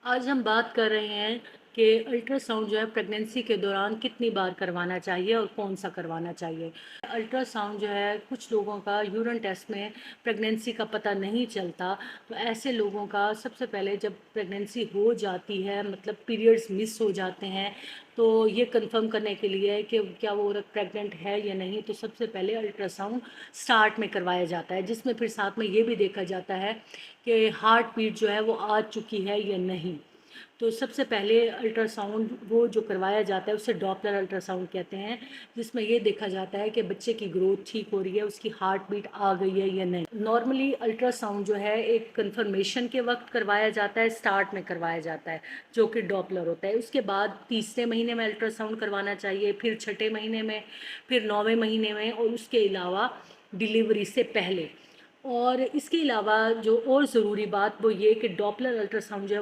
आज हम बात कर रहे हैं कि अल्ट्रासाउंड जो है प्रेगनेंसी के दौरान कितनी बार करवाना चाहिए और कौन सा करवाना चाहिए। अल्ट्रासाउंड जो है कुछ लोगों का यूरिन टेस्ट में प्रेगनेंसी का पता नहीं चलता, तो ऐसे लोगों का सबसे पहले जब प्रेगनेंसी हो जाती है मतलब पीरियड्स मिस हो जाते हैं, तो ये कंफर्म करने के लिए कि क्या वो औरत प्रेग्नेंट है या नहीं, तो सबसे पहले अल्ट्रासाउंड स्टार्ट में करवाया जाता है, जिसमें फिर साथ में ये भी देखा जाता है कि हार्ट बीट जो है वो आ चुकी है या नहीं। तो सबसे पहले अल्ट्रासाउंड वो जो करवाया जाता है उसे डॉपलर अल्ट्रासाउंड कहते हैं, जिसमें ये देखा जाता है कि बच्चे की ग्रोथ ठीक हो रही है, उसकी हार्ट बीट आ गई है या नहीं। नॉर्मली अल्ट्रासाउंड जो है एक कंफर्मेशन के वक्त करवाया जाता है, स्टार्ट में करवाया जाता है, जो कि डॉपलर होता है। उसके बाद तीसरे महीने में अल्ट्रासाउंड करवाना चाहिए, फिर छठे महीने में, फिर 9वें महीने में, और उसके अलावा डिलीवरी से पहले। और इसके अलावा जो और ज़रूरी बात वो ये कि डॉपलर अल्ट्रासाउंड जो है